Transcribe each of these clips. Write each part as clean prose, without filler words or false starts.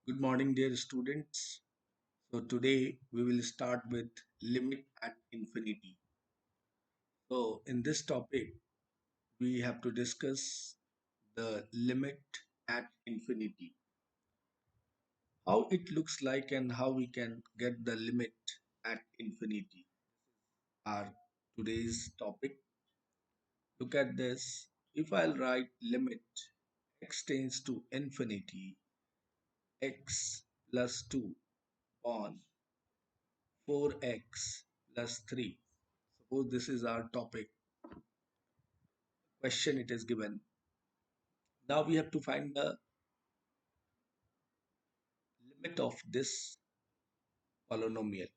Good morning, dear students. So, today we will start with limit at infinity. So, in this topic, we have to discuss the limit at infinity, how it looks like, and how we can get the limit at infinity. Our today's topic. Look at this. If I'll write limit x tends to infinity, x plus 2 on 4x plus 3. Suppose this is our topic question it is given. Now we have to find the limit of this polynomial.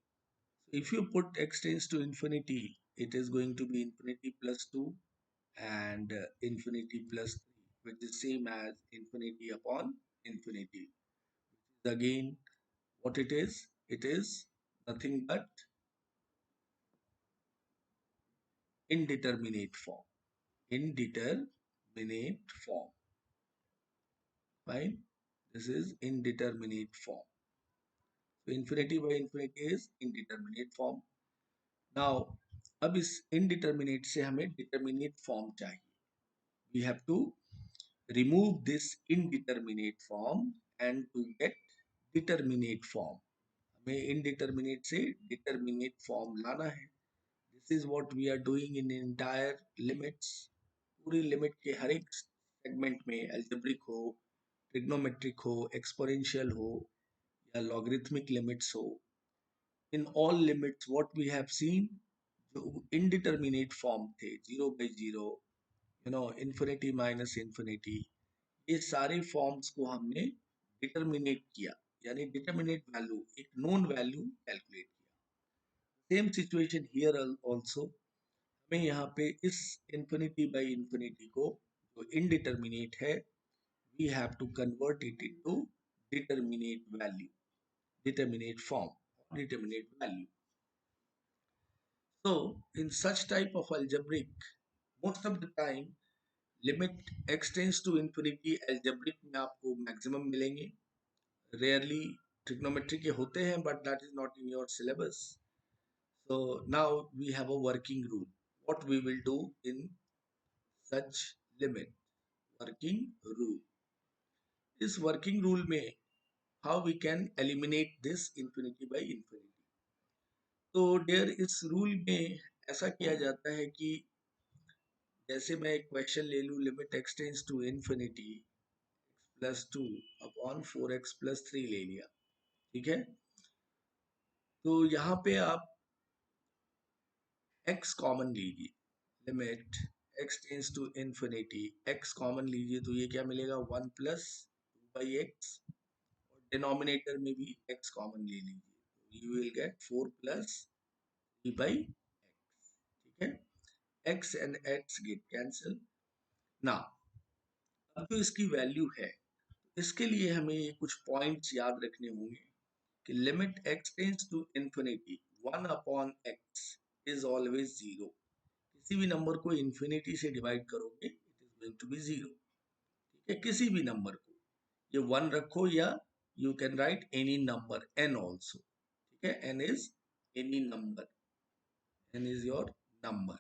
So if you put x tends to infinity, it is going to be infinity plus 2 and infinity plus 3, which is same as infinity upon infinity. Again, what it is? It is nothing but indeterminate form. Indeterminate form. Fine. This is indeterminate form. So infinity by infinity is indeterminate form. Now, अब इस indeterminate से हमें determinate form चाहिए. We have to remove this indeterminate form and to get determinate form. हमें indeterminate से determinate form लाना है. This is what we are doing in entire limits. पूरी limit के हर एक segment में algebraic हो, trigonometric हो, exponential हो या logarithmic limits हो. In all limits what we have seen जो indeterminate form थे 0/0 infinity minus infinity, ये सारे forms को हमने determinate किया यानी determinate value एक known value calculate किया. Same situation here also. हमें यहाँ पे इस infinity by infinity को जो indeterminate है we have to convert it into determinate value, determinate form, determinate value. So, in such type of algebraic, most of the time limit x tends to infinity algebraic में आपको maximum मिलेंगे. Rarely trigonometry के होते हैं, but that is not in your syllabus. So now we have a working rule. What we will do in such limit? Working rule. इस working rule में how we can eliminate this infinity by infinity. तो dear इस rule में ऐसा किया जाता है कि जैसे मैं एक क्वेश्चन ले लूँ limit x tends to infinity plus 2 upon 4x plus 3 ले लिया. ठीक है, तो यहाँ पे आप x कॉमन लीजिए. Limit x tends to infinity x common लीजिए तो ये क्या मिलेगा 1 प्लस 2/x और डिनोमिनेटर में भी x कॉमन ले लीजिए you will get 4 plus 3/x. ठीक है, x and x get cancel. ना अब जो इसकी वैल्यू है इसके लिए हमें ये कुछ पॉइंट्स याद रखने होंगे कि limit x tends to infinity 1 upon x is always 0. किसी भी नंबर को इन्फिनिटी से डिवाइड करोगे it is going to be 0. ठीक है, किसी भी नंबर को ये 1 रखो या you can write any number n also. ठीक है, n is any number, n is your number.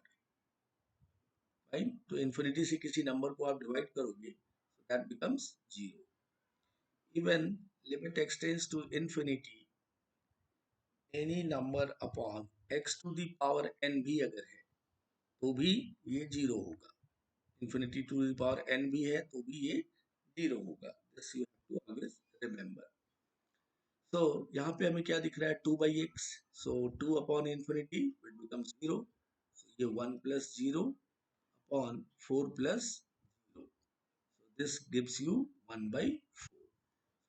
Right, तो इन्फिनिटी से किसी नंबर को आप डिवाइड करोगे so that becomes 0. Even limit x tends to infinity any number upon x to the power n भी अगर है तो भी ये 0 होगा. infinity to the power n भी है तो भी ये 0 होगा. This you have to always remember. So यहाँ पे हमें क्या दिख रहा है 2/x. So 2 upon infinity it becomes 0. So ये 1 plus 0 upon 4 plus 0. So this gives you 1/4.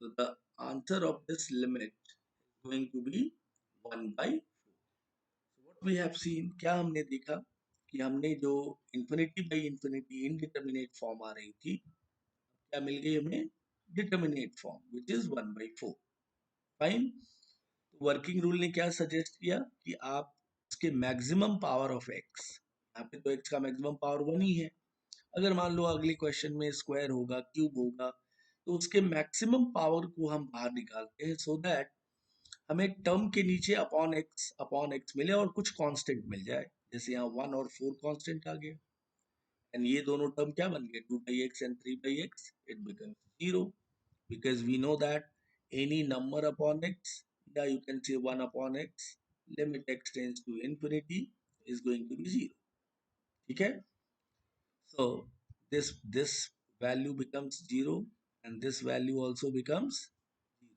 So the answer of this limit is going to be 1/4. So what we have seen, क्या हमने देखा कि हमने जो infinity by infinity indeterminate form आ रही थी क्या मिल गई हमें determinate form which is 1/4. Fine. Working rule ने क्या सजेस्ट किया कि आप इसके मैक्सिमम पावर ऑफ x, यहाँ पे तो x का मैक्सिमम पावर 1 ही है. अगर मान लो अगले क्वेश्चन में स्क्वायर होगा क्यूब होगा तो उसके मैक्सिमम पावर को हम बाहर निकालते हैं सो दैट हमें टर्म के नीचे अपॉन एक्स मिले और कुछ कांस्टेंट मिल जाए। जैसे यहाँ 1 और 4 कांस्टेंट आ गया एंड ये दोनों टर्म क्या बन गए 2/x and 3/x, it becomes 0 because we know that any number upon x, yeah, you can say 1 upon x, limit x tends to infinity is going to be 0. ठीक है? So this value becomes 0 and this value also becomes 0.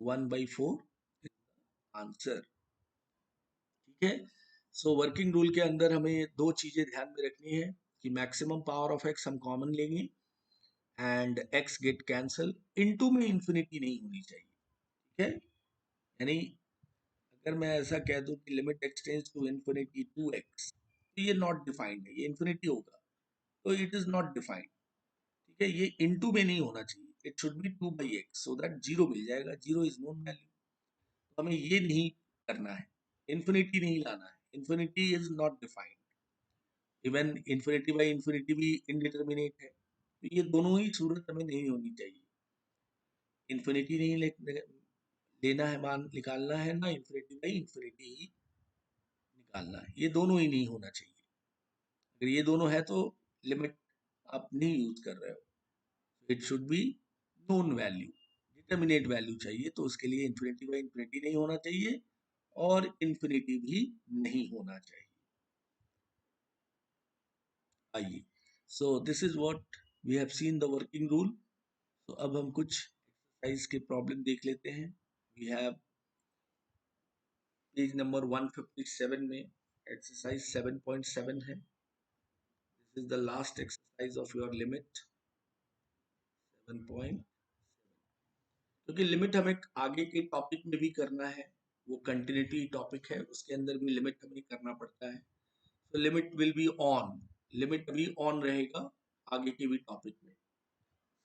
1/4 is the answer. ठीक है? So working rule के अंदर हमें दो चीजें ध्यान में रखनी है कि मैक्सिमम पावर ऑफ एक्स हम कॉमन लेंगे and x get cancel, into में इंफिनिटी नहीं होनी चाहिए। ठीक है? यानी अगर मैं ऐसा कह दूं कि limit x tends to infinity 2x, तो ये नॉट डिफाइंड है, ये इंफिनिटी होगा, तो इट इज नॉट डिफाइंड। ठीक है? ये इनटू में नहीं होना चाहिए, it should be 2/x so that zero मिल जाएगा, जीरो इज नोन वैल्यू। तो हमें ये नहीं करना है, इंफिनिटी नहीं लाना है, infinity is not defined. Even infinity by infinity भी इनडिटर्मिनेट है, तो ये दोनों ही सूरत हमें नहीं होनी चाहिए। इंफिनिटी नहीं लेना है, मान निकालना है ना, इंफिनिटी बाई इंफिनिटी ही निकालना है, ये दोनों ही नहीं होना चाहिए। अगर ये दोनों है तो लिमिट आप नहीं यूज कर रहे हो, it should be known value, determinate value चाहिए, तो उसके लिए इंफिनिटी बाई इंफिनिटी नहीं होना चाहिए और इंफिनिटी भी नहीं होना चाहिए। आइए, so this is what we have seen the working rule. तो अब हम कुछ एक्सरसाइज के प्रॉब्लम देख लेते हैं। वी हैव पेज नंबर 157 में एक्सरसाइज 7.7 है। This is the last exercise of your limit 7. क्योंकि लिमिट हमें आगे के टॉपिक में भी करना है, वो कंटिन्यूटी टॉपिक है, उसके अंदर भी लिमिट हमें करना पड़ता है। तो limit will be on, limit अभी ऑन रहेगा आगे के भी टॉपिक में।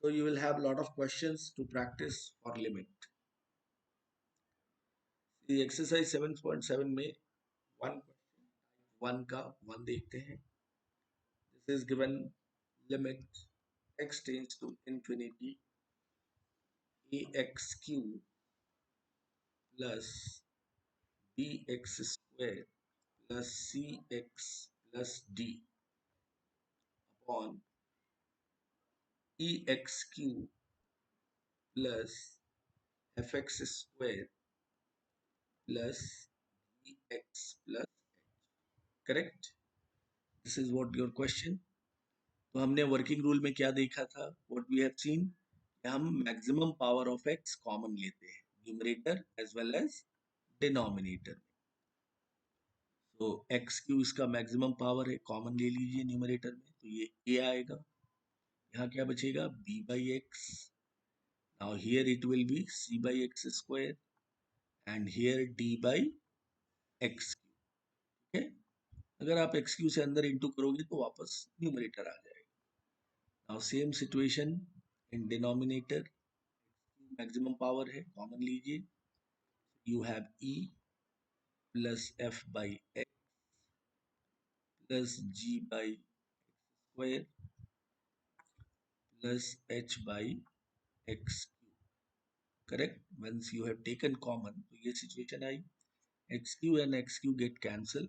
So you will have a lot of questions to practice for limit. The exercise 7.7 में one question, one का one देखते हैं। This is given limit x tends to infinity ax cube plus bx square plus cx plus d upon ex cube plus fx square plus dx plus correct? This is what your question. तो हमने working rule में क्या देखा था, what we have seen, हम maximum power of x common लेते हैं numerator as well as denominator में। तो एक्स क्यू इसका मैक्सिमम पावर है, कॉमन ले लीजिए न्यूमरेटर में, तो ये ए आएगा। यहाँ क्या बचेगा b/x, now here it will be c/x square and here d/x। ठीक है? अगर आप एक्स क्यू से अंदर इंटू करोगे तो वापस न्यूमरेटर आ जाएगा। Now same situation in denominator, maximum power है, कॉमन लीजिए, you have e plus f/x plus g/स्क्वायर plus h/x, correct? Once you have taken common, तो ये सिचुएशन आई, x cube and x cube get cancel.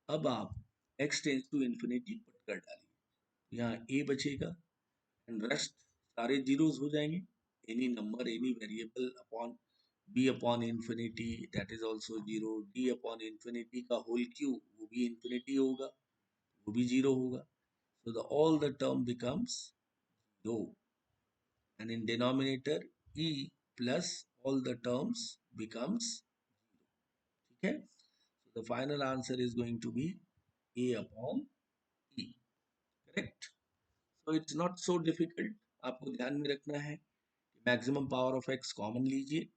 अब आप x tends to infinity put कर डालिए, यहाँ a बचेगा एंड रेस्ट सारे जीरोस हो जाएंगे। Any number, any variable upon b upon infinity that is also zero, d upon infinity का होल क्यूब वो भी इंफिनिटी होगा, वो भी जीरो होगा। so the all the term becomes 0 and in denominator e plus all the terms becomes 0. ठीक है? so the final answer is going to be a upon e, correct? so it's not so difficult, आपको ध्यान में रखना है maximum power of x common लीजिए।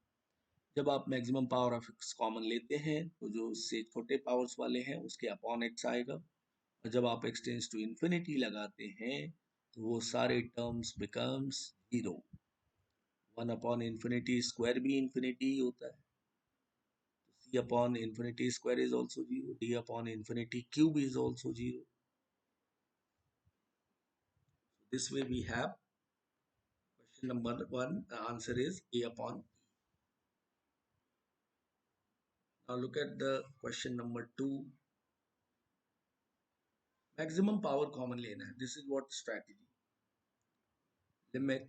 जब आप maximum power of x common लेते हैं तो जो उससे छोटे पावर्स वाले हैं उसके अपॉन एक्स आएगा, और जब आप एक्स टेंस टू इंफिनिटी लगाते हैं तो वो सारे terms becomes zero. 1 upon infinity square भी इंफिनिटी ही होता है, c upon infinity square is also 0, d upon infinity cube is also 0. This way we have Question number 1, the answer is A upon E. Now look at the question number 2. Maximum power common लेना है. This is what strategy. Limit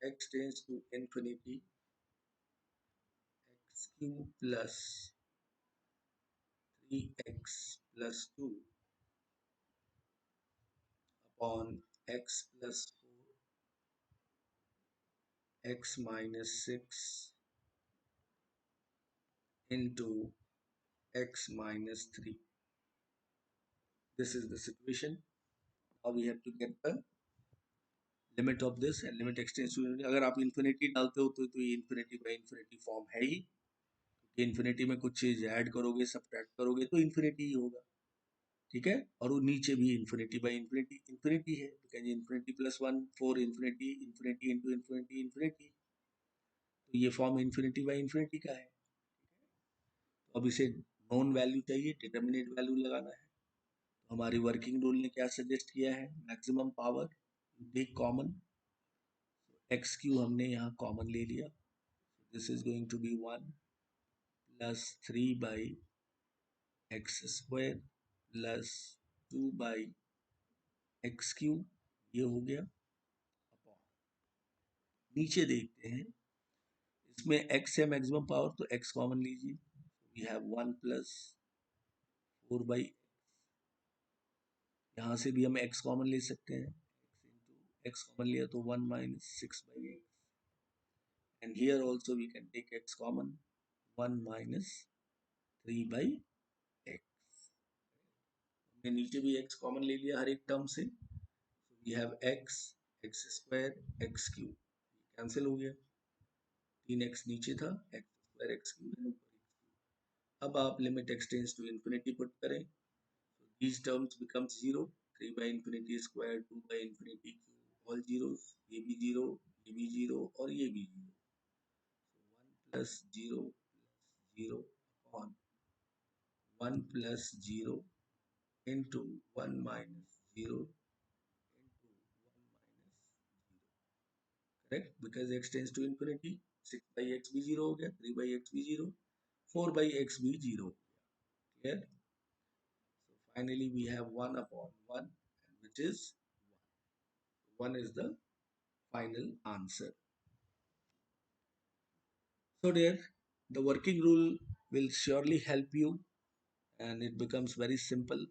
x tends to infinity, x cube plus 3x plus 2 upon x plus 4, x minus 6 into x minus 3. This is the situation. Now we have to get the limit of this and limit extends to infinity. अगर आप infinity डालते हो तो ये infinity by infinity form है ही, क्योंकि infinity में कुछ चीज ऐड करोगे सब्ट्रैक्ट करोगे तो infinity ही होगा. ठीक है, और वो नीचे भी infinity by infinity infinity है, because infinity plus 1 4 infinity infinity into infinity infinity, तो ये फॉर्म infinity by infinity का है. तो अब इसे नॉन वैल्यू चाहिए, डिटर्मिनेट वैल्यू लगाना है. तो हमारी वर्किंग रूल ने क्या सजेस्ट किया है, maximum power take common. X cube हमने यहाँ कॉमन ले लिया. This is going to be 1 plus 3 by x square plus 2 by x cube, ये हो गया. अपॉन नीचे देखते हैं, इसमें x है मैक्सिमम पावर, तो x कॉमन लीजिए. वी हैव 1 प्लस 4 बाई, यहाँ से भी हम x कॉमन ले सकते हैं. x कॉमन लिया तो 1 minus 6 by x, and here also we can take x common, 1 minus 3 by x. हमने नीचे भी x कॉमन ले लिया हर एक टर्म से. We have x x square x cube, cancel हो गया. 3x नीचे था, एक्स स्क्वायर एक्स क्यूब. अब आप limit x tends to infinity put करें, these terms becomes 0. 3 by infinity square, 2 by infinity cube, all zeros. ये भी 0, ये भी 0 और ये भी 0. So 1 plus 0 plus 0 upon 1 plus 0 into 1 minus 0 into 1 minus 0. Correct? Because x tends to infinity. 6 by x भी 0 हो गया, 3 by x भी 0, 4 by x भी 0 हो गया. Clear? So finally we have 1 upon 1, which is 1 is the final answer. So dear, the working rule will surely help you and it becomes very simple.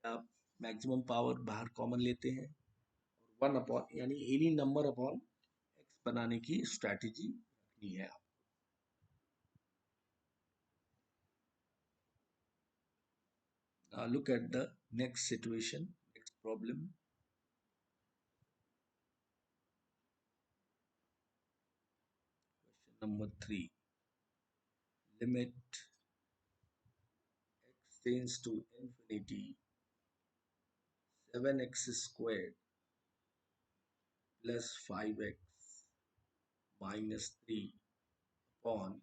आप maximum power बाहर common लेते हैं और 1 upon यानी any number upon x बनाने की strategy रखनी है आप. Now look at the next situation, next problem. Question number 3. Limit x tends to infinity 7x squared plus 5x minus 3 upon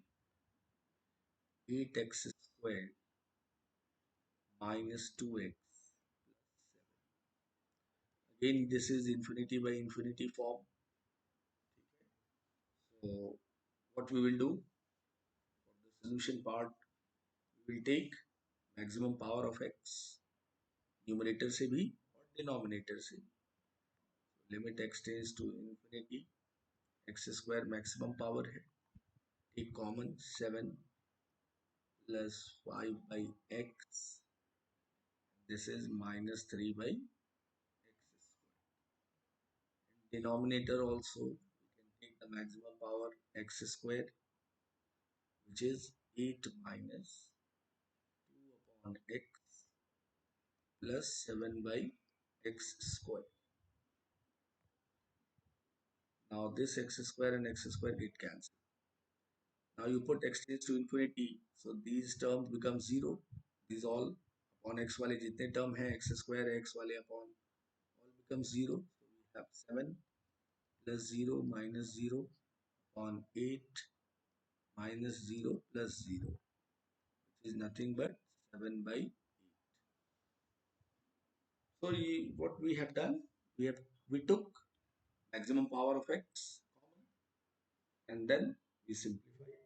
8x squared minus 2x. Again, this is infinity by infinity form. So what we will do for the solution part, we will take maximum power of x, numerator से भी और denominator से. Limit x tends to infinity, x square maximum power है, take common 7 plus 5 by x, this is minus 3 by x square. Denominator also we can take the maximum power x square, which is 8 minus 2 upon x plus 7 by x square. Now this x square and x square get cancelled. Now you put x tends to infinity, so these terms become 0. These all upon x वाले जितने term हैं x square x वाले upon all become 0. So we have 7 plus 0 minus 0 upon 8 minus 0 plus 0, which is nothing but 7 by 8. So what we have done, we took maximum power of x common, and then we simplify it.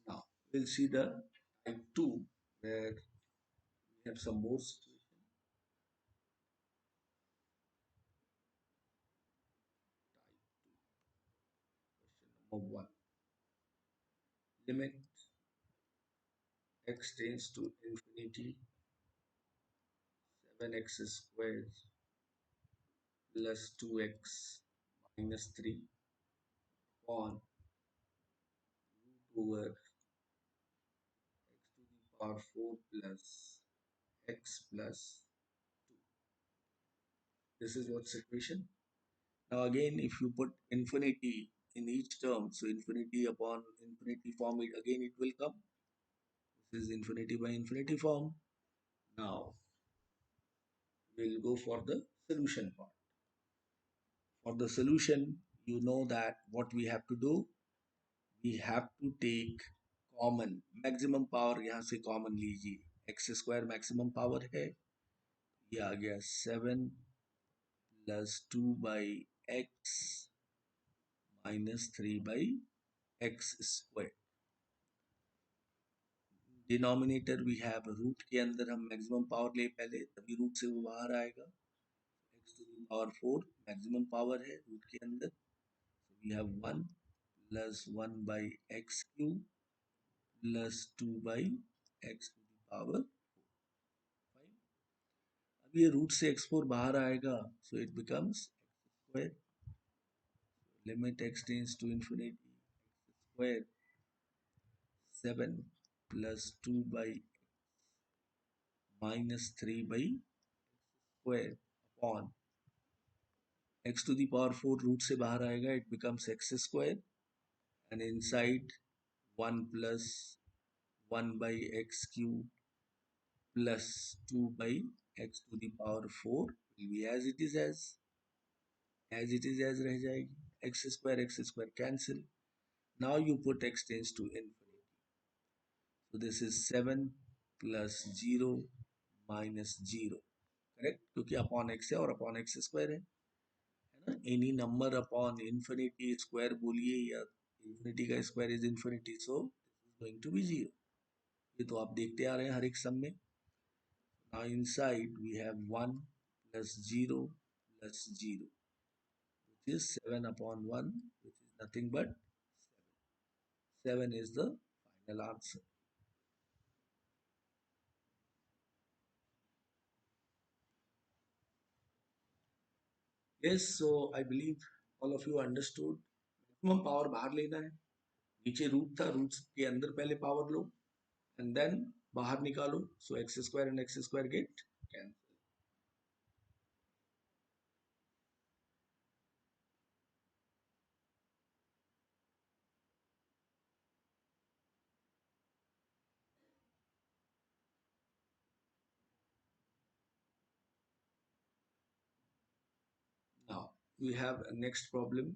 Now we'll see the type 2 where we have some more situation. Type 2, question number 1. Limit x tends to infinity 7x squared plus 2x minus 3 upon root over x to the power 4 plus x plus 2. This is what's equation. Now again, if you put infinity in each term, so infinity upon infinity form, it again it will come. This is infinity by infinity form. Now we'll go for the solution part. For the solution, you know that what we have to do, we have to take common maximum power यहाँ से common लीजिए x square maximum power है ये आ गया 7 plus 2/x minus 3/x square denominator we have root के अंदर हम मैक्सिमम पावर ले पहले तभी रूट से वो बाहर आएगा x to the power 4 maximum power है रूट के अंदर we have 1 plus 1/x cube plus 2/x to the power 5. अब ये रूट से x4 बाहर आएगा so it becomes x square limit x tends to infinity x square 7 plus 2/x minus 3/x square upon x to the power 4 root से बाहर आएगा it becomes x square and inside 1 plus 1/x cube plus 2/x to the power 4 will be as it is as रह जाएगी x square cancel. Now you put x tends to infinity. So this is 7 plus 0 minus 0. Correct? क्योंकि upon x है और upon x square है ना any number upon infinity square बोलिए या infinity का square is infinity so this is going to be 0. ये तो आप देखते आ रहे हैं हर एक सम में. Now inside we have 1 plus 0 plus 0 which is 7 upon 1 which is nothing but 7. 7 is the final answer. Yes, so I believe all of you understood. Maximum power बाहर लेना है नीचे रूट था रूट के अंदर पहले पावर लो एंड देन बाहर निकालो so x square and x square get cancel. Now we have a next problem.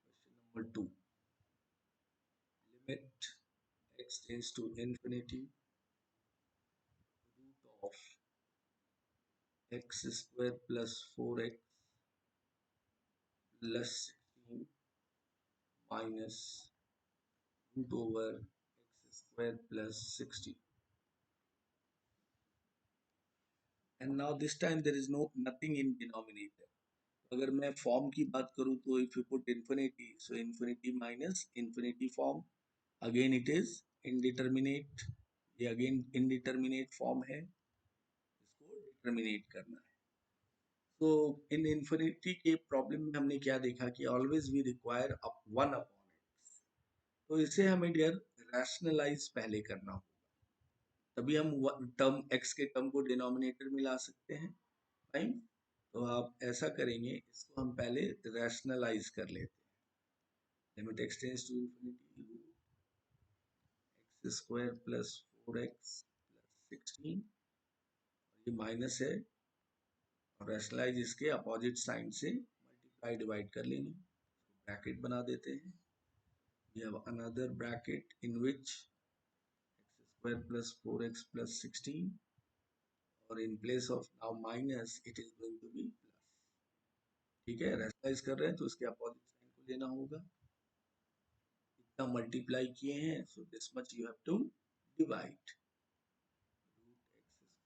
Question number 2. Limit x tends to infinity root of x square plus 4x plus 16 minus root over x square plus 60. And now this time there is nothing in denominator. अगर मैं form की बात करूँ तो if you put infinity, so infinity minus infinity form, again it is indeterminate. ये again indeterminate form है, इसको determinate करना है. So in infinity के प्रॉब्लम में हमने क्या देखा कि always we require up 1 upon x. तो इसे हमें डियर रैशनलाइज पहले करना होगा तभी हम टर्म x के टर्म को डिनोमिनेटर में ला सकते हैं. फाइन. तो आप ऐसा करेंगे इसको हम पहले रैशनलाइज कर लेते हैं. Limit x tends to infinity x square plus 4x plus 16 ये माइनस है और रैशनलाइज इसके अपोजिट साइन से मल्टीप्लाई डिवाइड कर लेंगे. ब्रैकेट बना देते हैं. We have another bracket in which square plus 4x plus 16, और in place of now minus it is going to be plus. ठीक है, रैशनलाइज कर रहे हैं तो इसके अपोजिट साइन को लेना होगा. इतना मल्टीप्लाई किए हैं, so this much you have to divide.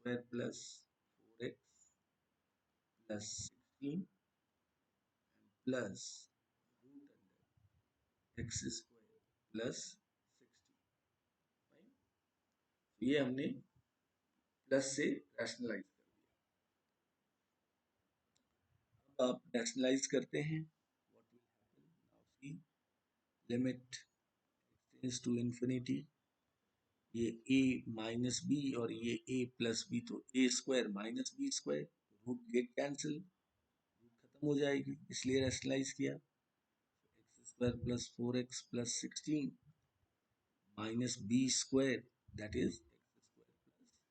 Root x square plus 4x plus 16 plus root under x square plus 16. Fine. ये हमने प्लस से रैशनलाइज कर दिया. अब आप रैशनलाइज करते हैं, what will happen now? See, limit tends to infinity, ये a माइनस बी और ये a प्लस बी, तो a square minus B square, root get cancel, root खत्म हो जाएगी, इसलिए रैशनलाइज किया. X square plus 4x plus 16 minus B square, that is x square plus 16.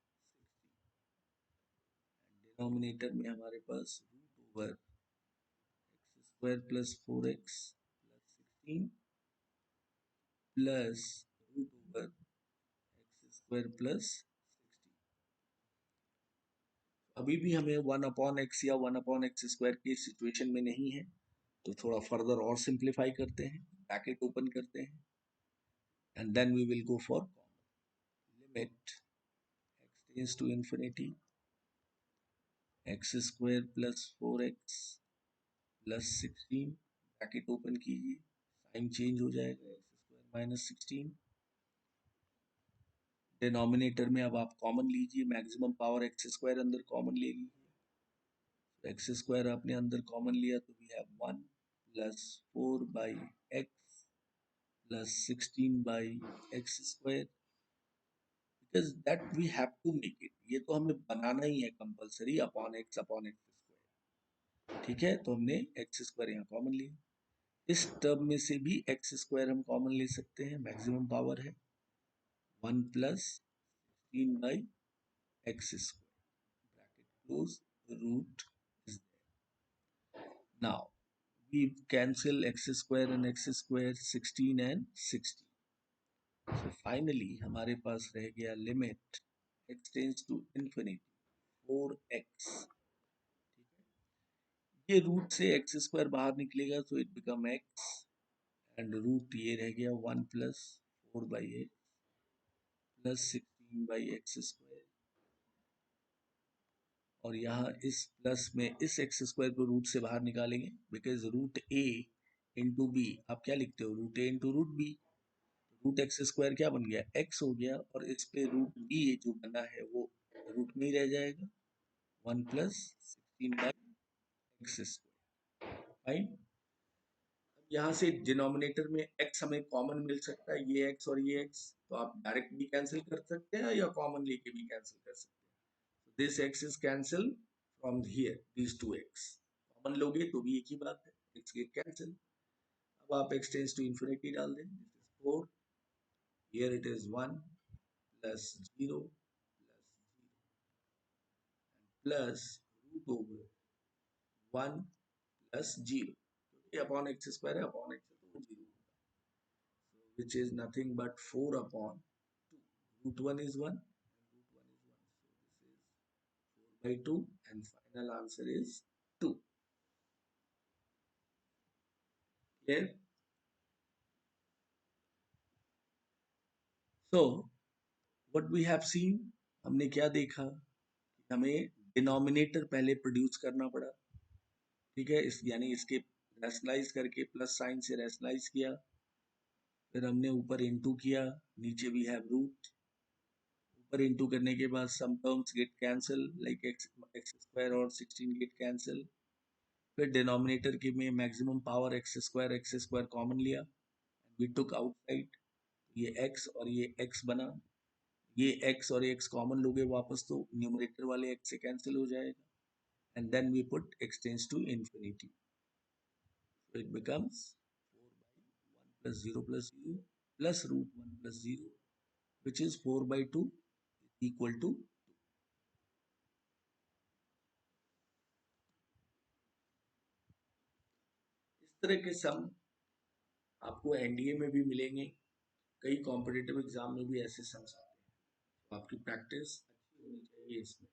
Denominator में हमारे पास root over x square plus 4x plus 16 plus root over x square plus 16. अभी भी हमें 1/x या 1/x स्क्वायर की situation में नहीं है, तो थोड़ा फर्दर और सिंप्लीफाई करते हैं, ब्रैकेट ओपन करते हैं, and then we will go for limit x tends to infinity, x square plus 4x plus 16, bracket open कीजिए, साइन चेंज हो जाएगा, एक्स स्क्वायर माइनस 16. डिनोमिनेटर में अब आप कॉमन लीजिए, मैक्सिमम पावर एक्स स्क्वायर अंदर कॉमन ले लीजिए, एक्स स्क्वायर आपने अंदर कॉमन लिया तो we have 1 plus 4 by x plus 16 by x square, because that we have to make it, ये तो हमें बनाना ही है कंपलसरी, अपॉन एक्स स्क्वायर. ठीक है, तो हमने एक्स स्क्वायर यहाँ कॉमन लिया. इस टर्म में से भी एक्स स्क्वायर हम कॉमन ले सकते हैं, मैक्सिमम पावर है 1 plus 16 by x square, bracket close, root is there. Now we cancel x square and x square, 16 and 16. So finally हमारे पास रह गया limit x tends to infinity 4x. ये रूट से एक्स स्क्वायर बाहर निकलेगा तो it become x, and root ये रह गया 1 plus 4 by x plus 16 by x square, और यहाँ इस प्लस में इस एक्स स्क्वायर को रूट से बाहर निकालेंगे, because root a into B, आप क्या लिखते हो, root a into root B, root x square क्या बन गया, x हो गया, और इस पे रूट बी जो बना है वो रूट में ही रह जाएगा, 1 plus 16 by x square. Fine. यहाँ से डिनोमिनेटर में x हमें कॉमन मिल सकता है, ये x और ये x, तो आप डायरेक्ट भी कैंसिल कर सकते हैं या कॉमन लेके भी कैंसिल कर सकते हैं. This x is cancel from here, this two x common लोगे तो भी एक ही बात है, x गेट कैंसिल. अब आप x टेंड्स टू इंफिनिटी डाल दें, this is 4, here it is 1 plus 0 plus root over 1 plus 0, क्योंकि अपॉन एक्स स्क्वायर है, अपॉन एक्स है तो 0 होगा, which is nothing but 4 upon 2. Root 1 is 1 and root 1 is 1. So this is 4 by 2 and final answer is 2. Clear? So what we have seen, हमने क्या देखा कि हमें डिनोमिनेटर पहले प्रोड्यूस करना पड़ा. ठीक है, इस यानी इसके रैशनलाइज करके प्लस साइन से रैशनलाइज किया, फिर हमने ऊपर इनटू किया, नीचे भी हैव रूट, ऊपर इनटू करने के बाद some terms get cancel, like x square और 16 गेट कैंसिल. फिर डिनोमिनेटर के में maximum power x square common लिया, वी टुक आउटसाइड, ये x और ये x बना, ये x और x कॉमन लोगे वापस तो न्यूमरेटर वाले x से कैंसिल हो जाएगा, and then we put x tends to infinity, so it becomes 4 by 1 plus 0 plus 0 plus root 1 plus 0, which is 4 by 2 equal to 2. इस तरह के सम आपको एनडीए में भी मिलेंगे, कई कॉम्पिटिटिव एग्जाम में भी ऐसे सम्स आते हैं. तो आपकी प्रैक्टिस अच्छी होनी चाहिए इसमें।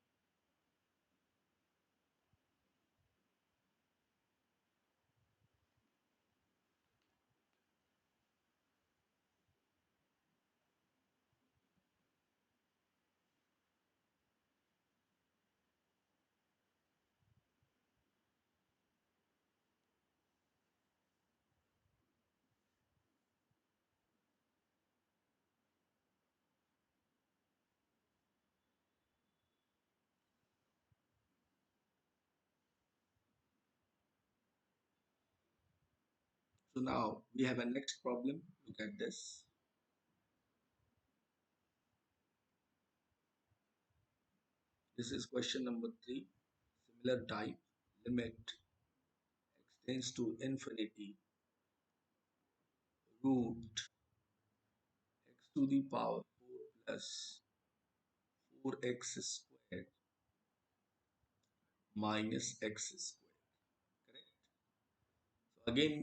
So now we have a next problem. Look at this. This is question number 3. Similar type. Limit extends to infinity. Root x to the power 4 plus 4x squared minus x squared. Correct? So again,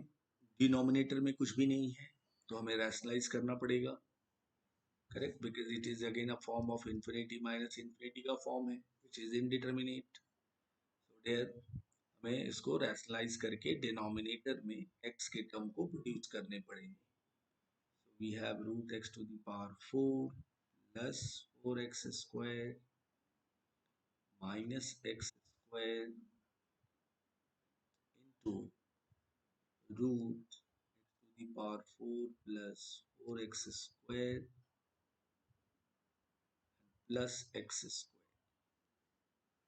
denominator में कुछ भी नहीं है तो हमें rationalise करना पड़ेगा। Correct, because it is again a form of infinity minus infinity का फॉर्म है which is indeterminate. So there हमें इसको रैशनलाइज करके डिनोमिनेटर में x के टर्म को प्रोड्यूस करने पड़ेंगे। So we have root x to the power 4 plus 4x square minus x square into root x to the power 4 plus 4x square plus x square।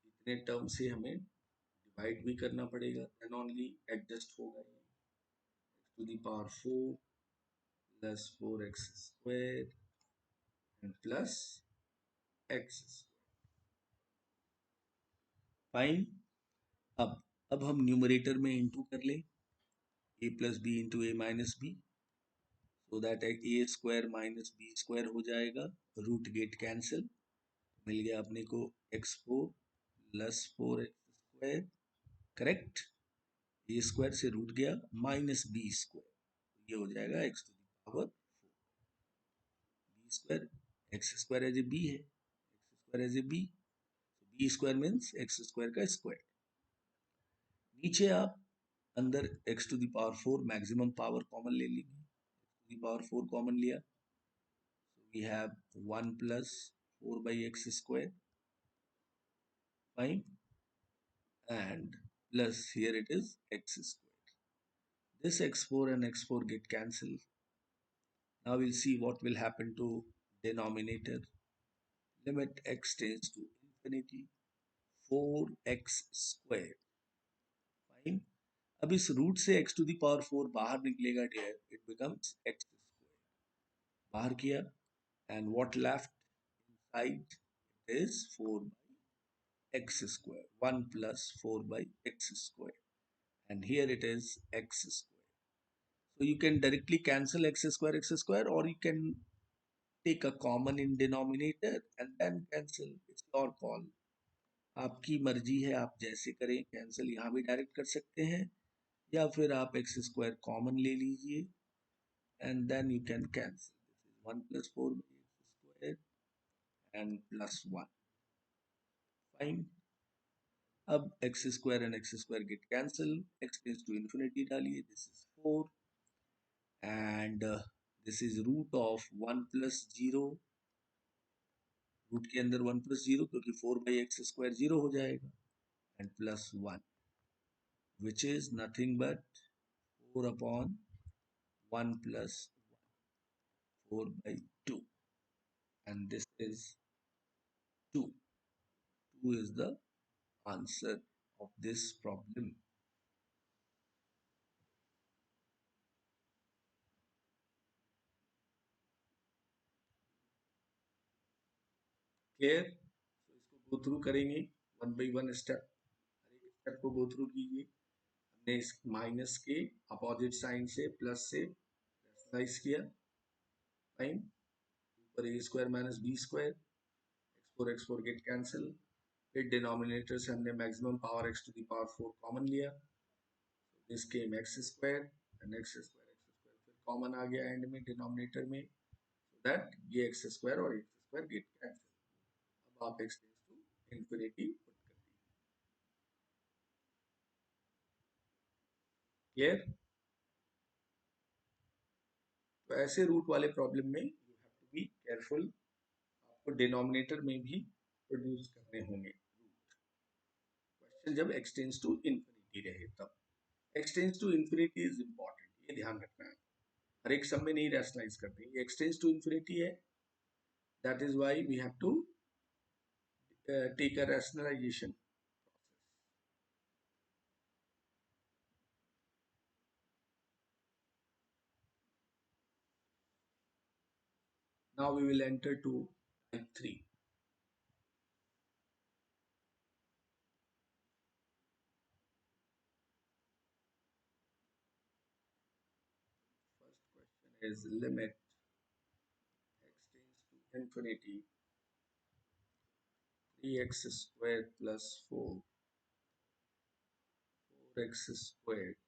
इतने term से हमें divide भी करना पड़ेगा, देन ओनली एडजस्ट होगा ये। x to the power 4 plus 4x square and plus x square। Fine. अब हम न्यूमरेटर में इंटू कर लें, a plus B into A minus B, so that A square minus B square हो जाएगा। Root get cancel, मिल गया अपने को x4 plus 4x square. Correct, a square से रूट गया माइनस बी स्क्वायर, ये हो जाएगा x to the power 4। B square, x square as a b है, x square as a b, b square means x square का square. नीचे आप अंदर x to the power 4 maximum power common ले लीजिए, x to the power 4 common लिया, so we have 1 plus 4 by x square, fine, and plus here it is x square. This x4 and x4 get cancelled. Now we'll see what will happen to denominator. Limit x tends to infinity 4x square, fine। अब इस root से x to the power 4 बाहर निकलेगा dear, it becomes x square, बाहर किया, and what left inside is 4 by x square, 1 plus 4 by x square, and here it is x square. So you can directly cancel x square, or you can take a common in denominator and then cancel. It's your call, आपकी मर्जी है, आप जैसे करें। Cancel यहाँ भी direct कर सकते हैं, या फिर आप एक्स स्क्वायर कॉमन ले लीजिए and then you can cancel. This is 1 plus 4 by x square and plus 1, fine। अब x square and x square get cancel, x tends to infinity डालिए, this is 4 and this is root of 1 plus 0, root के अंदर 1 plus 0 क्योंकि 4 by x square 0 हो जाएगा, and plus 1 which is nothing but 4 upon 1 plus 4 by 2, and this is 2. 2 is the answer of this problem. Clear? So इसको go through करेंगे one by one step, हर एक step को go through कीजिए। हमने इस minus के अपोजिट साइन से plus से रैशनलाइज किया, फाइन। ऊपर a square minus B square, x four get cancel, फिर डिनोमिनेटर से हमने maximum power x to the power 4 common लिया, this came x square and x square फिर कॉमन आ गया एंड में डिनोमिनेटर में, सो दैट ये एक्स स्क्वायर और एक्स स्क्वायर गेट कैंसिल। अब आप एक्सटेंस टू इन्फिनिटी पुट कर दीजिए। क्लियर? तो ऐसे रूट वाले प्रॉब्लम में you have to be careful, आपको डिनोमिनेटर में भी प्रोड्यूस करने होंगे रूट, क्वेश्चन जब एक्सटेंस टू इन्फिनिटी रहे तब। X tends to infinity is important, ये ध्यान रखना है, हर एक सब में नहीं रैशनलाइज करते, ये एक्सटेंस टू इन्फिनिटी है, that is why we have to take a rationalization process. Now we will enter to type 3. First question is limit x tends to infinity 3x squared plus 4, 4x squared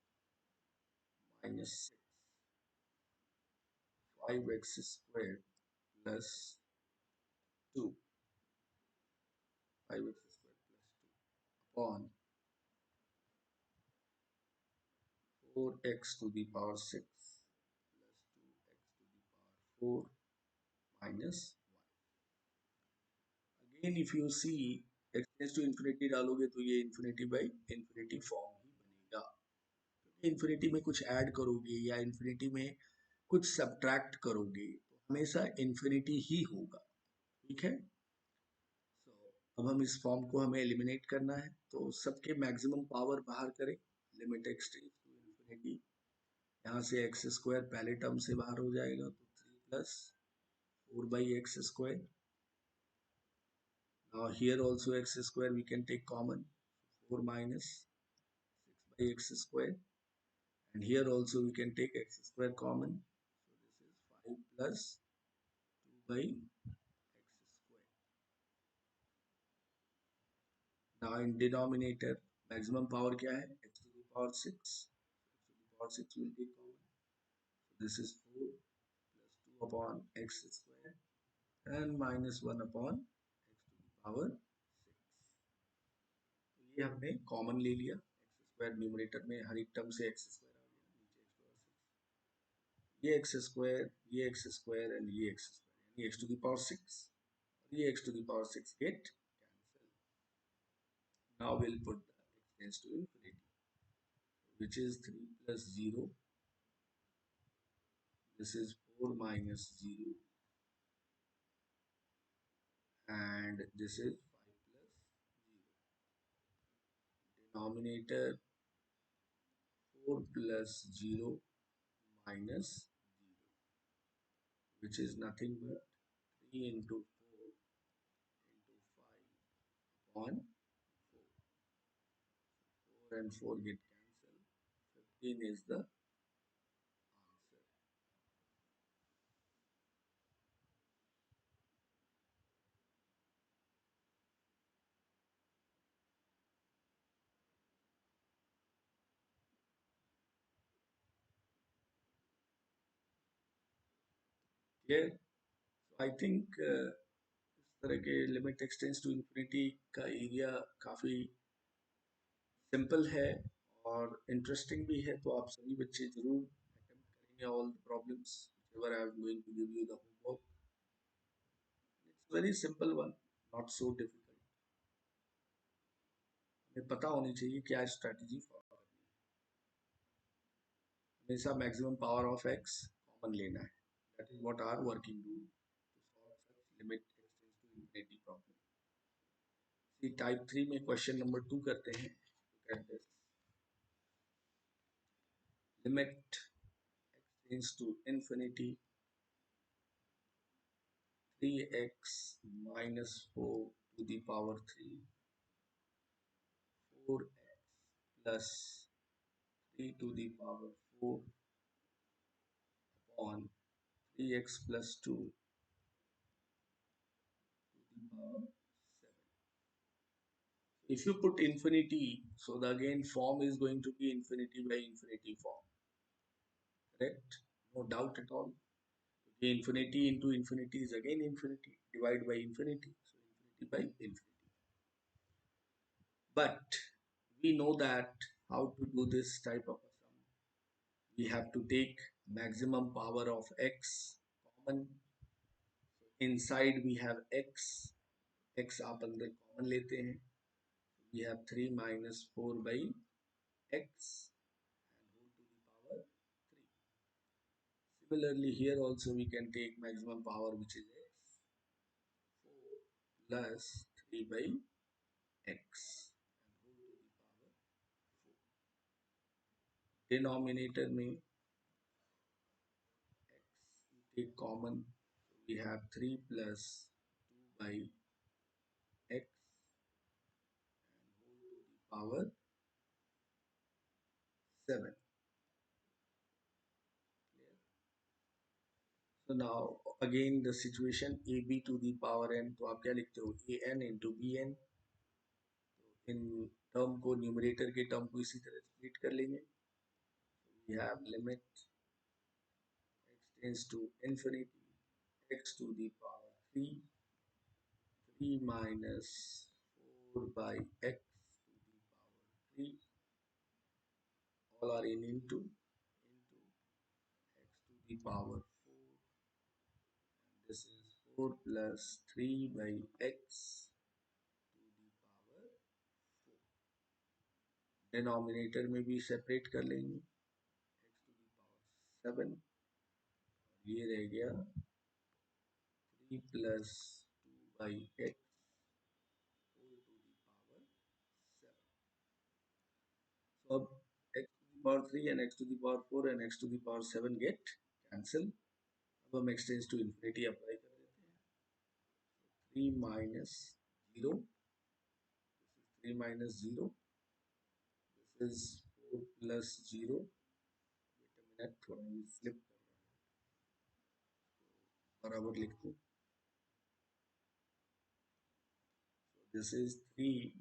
minus 6, 5x squared plus 2, 5x squared plus 2 upon 4x to the power 6 plus 2x to the power 4 minus 1. Again, if you see x tends to infinity डालोगे तो ये infinity by infinity form ही बनेगा, क्योंकि infinity में कुछ add करोगे या infinity में कुछ सब्ट्रैक्ट करोगे तो हमेशा infinity ही होगा, ठीक है। so, अब हम इस फॉर्म को हमें एलिमिनेट करना है, तो सबके मैक्सिमम पावर बाहर करें, limit x tends to infinity, यहाँ से एक्स स्क्वायर पहले टर्म से बाहर हो जाएगा तो 3 plus 4/x², now here also x square we can take common, 4 minus 6/x², and here also we can take x square common, so this is 5 plus 2/x². now in denominator maximum power क्या है, x to the power 6, x to the power 6 will take common, so this is 4 plus 2 upon x square and minus 1 upon x to the power 6. तो ये हमने common ले लिया, x square numerator में हर एक term से एक्स स्क्वायर आ गया, नीचे एक्स पावर 6, ये एक्स स्क्वायर, ये एक्स स्क्वायर एंड ये एक्स स्क्वायर, यानी एक्स टू द पावर 6 और ये x to the power 6 get cancel. Now will put the x tends to infinity, which is 3 plus 0, this is 4 minus 0, and this is 5 plus 0. Denominator 4 plus 0 minus 0, which is nothing but 3 into 4 into 5 upon 4. 4 and 4 get cancelled. 15 is the answer. Clear? So I think इस तरह के limit x tends to infinity का area काफ़ी simple है और interesting भी है, तो आप सभी बच्चे जरूर अटेम्प्ट करेंगे all the problems whichever I am going to give you the homework. It's very simple one, not so difficult. हमें पता होनी चाहिए क्या स्ट्रेटजी फॉलो करनी है, हमेशा maximum power of x common लेना है, that is what are working rule to solve such limit x tends to infinity problem. See type 3 में क्वेश्चन नंबर 2 करते हैं. Look at this, limit x tends to infinity 3x minus 4 to the power 3, 4x plus 3 to the power 4 upon 3x plus 2 to the power 7. If you put infinity, so the again form is going to be infinity by infinity form, correct? No doubt at all. Okay, infinity into infinity is again infinity, divide by infinity, so by infinity. But we know that how to do this type of a sum. We have to take maximum power of x common. Inside we have x आप अंदर common लेते हैं. We have 3 minus 4 by x and whole to the power 3. Similarly, here also we can take maximum power, which is x, 4 plus 3 by x and whole to the power 4. Denominator में x we take common, so we have 3 plus 2 by x and whole to the power 7. Clear? So now again the situation ab to the power n, तो आप क्या लिखते हो an into bn. In term को numerator के term को इसी तरह स्प्लिट कर लेंगे. We have limit x tends to infinity x to the power 3, 3 minus 4 by x to the power 3, all are in into x to the power 4. This is 4 plus 3 by x to the power 4. Denominator में भी separate कर लेंगे x to the power 7. ये रह गया 3 plus 2 by x whole to the power 7. So अब x to the power 3 and x to the power 4 and x to the power 7 get cancel. अब हम x tends to infinity apply कर देते हैं. 3 minus 0, this is 3 minus 0, this is 4 plus 0. wait a minute, थोड़ा ये flip कर रहा है, बराबर लिख दो. So this is 3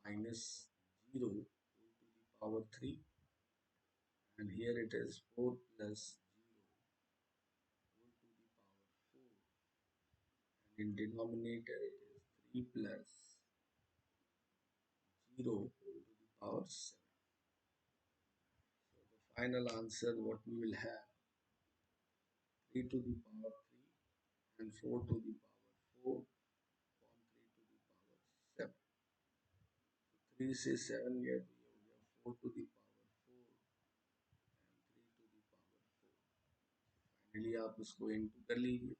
minus 0 whole to the power 3, and here it is 4 plus 0 whole to the power 4, and in denominator it is 3 plus 0 whole to the power 7. So the final answer what we will have 3 to the power 3 and 4 to the power 4 upon 3 to the power 7. So 3 से 7 गया तो ये हो गया 4 to the power 4 and 3 to the power 4. Finally आप इसको into कर लीजिए.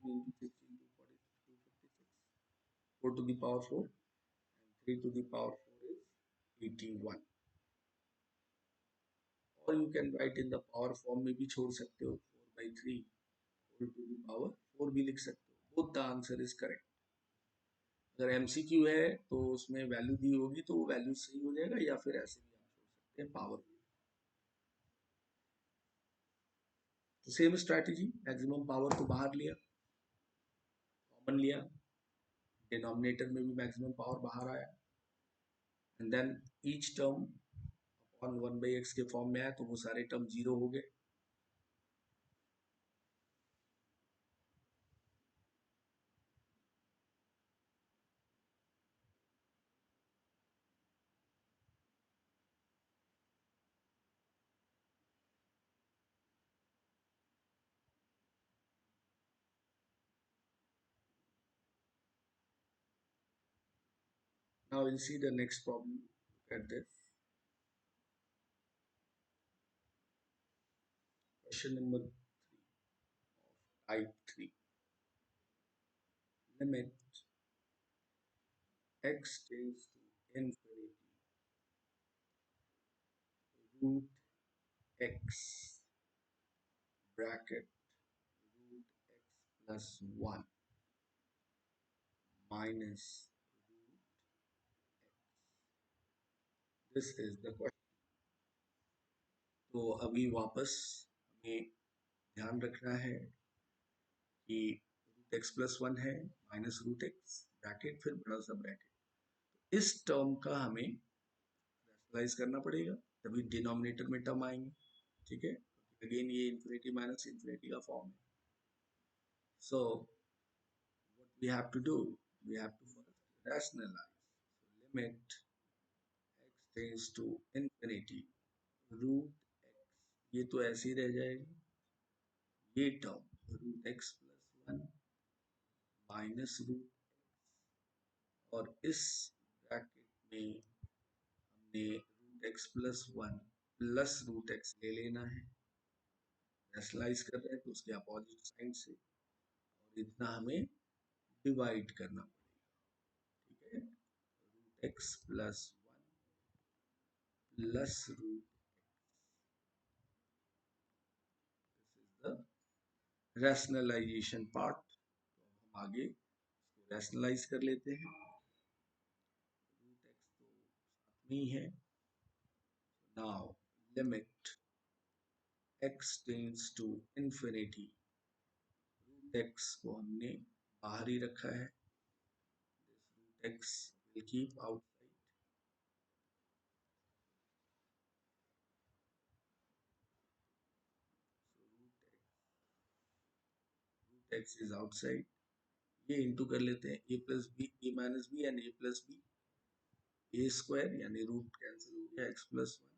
So 16 into 6 into 40, 256. 4 to the power 4 and 3 to the power 4 is 81. Or you can write in the power form में भी छोड़ सकते हो 4 by 3 whole to the power 4 भी लिख सकते हो. Both the answer is correct. अगर एमसीक्यू है तो उसमें वैल्यू दी होगी तो वो वैल्यू सही हो जाएगा, या फिर ऐसे भी आप छोड़ सकते हैं पावर. तो सेम स्ट्रैटेजी, मैक्सिमम पावर को बाहर लिया, कॉमन लिया, डिनोमिनेटर में भी मैक्सिमम पावर बाहर आया, and then each term upon 1 by x के फॉर्म में आया तो वो सारे टर्म जीरो हो गए. Now we'll see the next problem. Look at this. Question number 3 of type 3. Limit x tends to infinity root x bracket root x plus 1 minus root x. This is the question. तो अभी वापस हमें ध्यान रखना है कि root x plus 1 है minus root x bracket फिर बड़ा सा ब्रैकेट. इस टर्म का हमें रैशनलाइज करना पड़ेगा, तभी डिनोमिनेटर में टर्म आएंगे. ठीक है, अगेन ये इन्फिनिटी माइनस इन्फिनिटी का फॉर्म है. So what we have to do? We have to first rationalize. So limit x tends to infinity root x, ये तो ऐसे ही रह जाएगी, ये term root x plus one minus root, और इस ब्रैकेट में हमने root x plus one plus root x ले लेना है, रैशनलाइज कर रहे हैं तो उसके अपोजिट साइड से, और इतना हमें डिवाइड करना पड़ेगा, ठीक है। Root x plus one plus root, this is the rationalisation part. तो हम आगे इसको रैशनलाइज कर लेते हैं। रूट एक्स तो साथ में ही है। Now limit x tends to infinity, root x को हमने बाहर ही रखा है, this root x will keep outside, so root x is outside. ये इंटू कर लेते हैं a plus B, A minus B and a plus B, A square यानी रूट कैंसिल हो गया, x plus one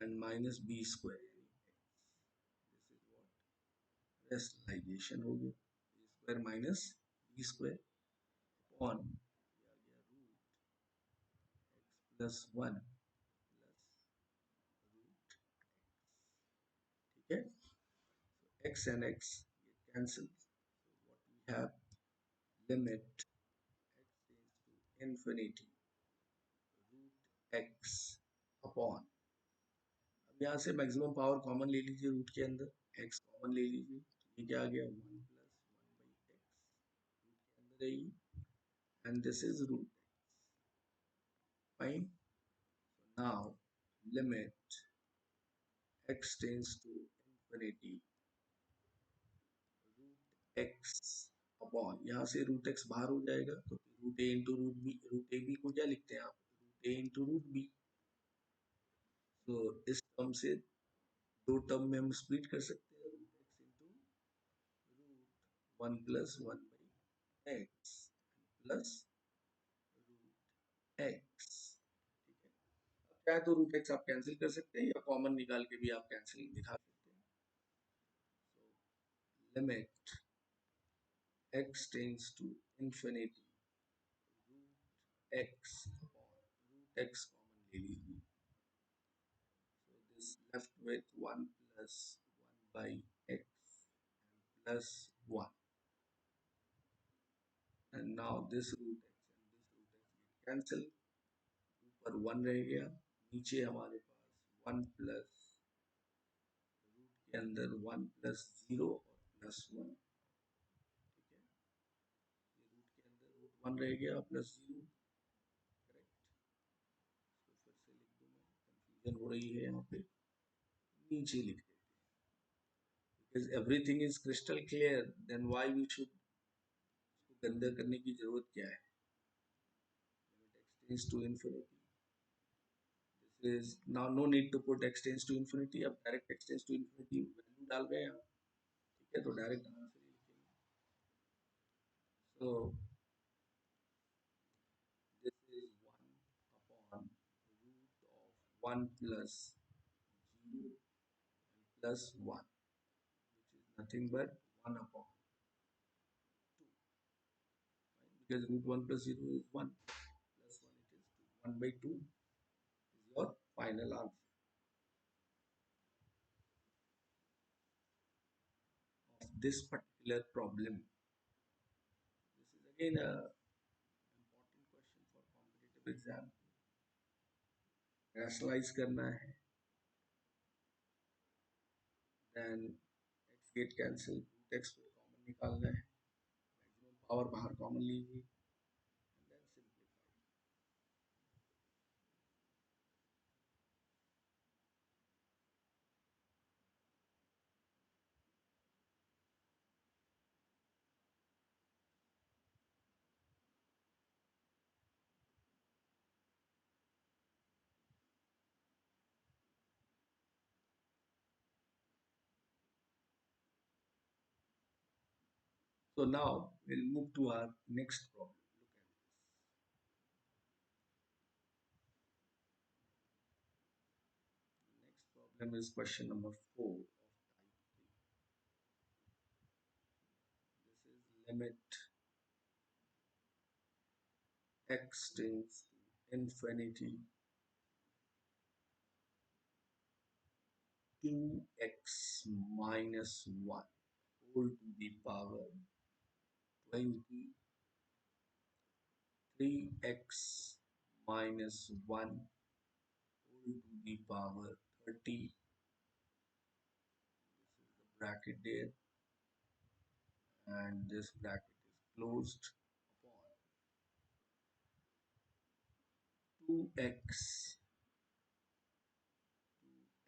and minus B square यानी x, this is what rationalisation हो गया, a square minus B square upon root x plus one plus root, ठीक है। x and x get cancelled, so what we have, limit x tends to infinity root x upon, अब यहाँ से maximum power common ले लीजिए, root के अंदर x common ले लीजिए, तो ये क्या आ गया, one plus one by x, root के अंदर रहेगी, and this is root, fine. Now limit x tends to infinity root x upon, यहाँ से रूट एक्स बाहर हो जाएगा तो root A into root B, root A B को क्या लिखते हैं आप, root A into root B, तो इस टर्म से दो टर्म में हम स्प्लिट कर सकते हैं, root x into root one plus one by x plus root x, ठीक है। अब चाहे तो रूट एक्स आप कैंसिल कर सकते हैं या कॉमन निकाल के भी आप कैंसिल दिखा सकते हैं। So limit x tends to infinity root x upon root x common ले लीजिए, so this left with 1 plus 1 by x and plus 1, and now this root x and this root x get cancel, ऊपर 1 रह गया, नीचे हमारे पास 1 plus root के अंदर 1 plus 0 और प्लस 1, ठीक है। ये रूट के अंदर रूट 1 रह गया प्लस 0, करेक्ट। तो फिर से लिख दूं, मैं कंफ्यूजन हो रही है यहाँ पे, नीचे लिख देते हैं, because everything is crystal clear, then why we should इसको गंदा करने की जरूरत क्या है। limit x tends to infinity, this is now no need to put x tends to infinity, अब direct x tends to infinity value डाल रहे हैं आप, ठीक है, तो डायरेक्ट आंसर ही लिखेंगे। So this is 1 upon root of 1 plus 0 and plus 1, which is nothing but 1 upon 2, right? Because root 1 plus 0 is 1, plus 1 it is 2, 1 by 2 is your final answer of this particular problem. This is again a important question for competitive exam, rationalize करना है, then x get cancel, root x को common निकालना है, maximum power बाहर common लीजिए, and then simplify. So now We'll move to our next problem. Look at this. Next problem is question number 4 of type 3. This is limit x tends to infinity 2x minus 1 whole to the power 20, 3x minus 1 whole to the power 30. This is the bracket there, and this bracket is closed upon 2x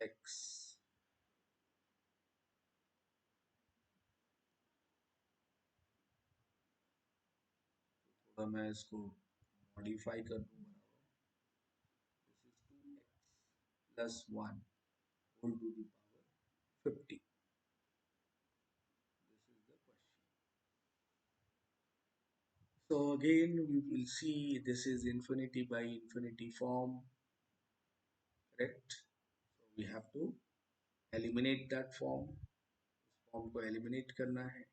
2x. थोड़ा मैं इसको modify कर दूं बराबर. This is 2x plus 1 whole to the power 50. This is the question. So again we will see this is infinity by infinity form, correct? So we have to eliminate that form. इस form को eliminate करना है.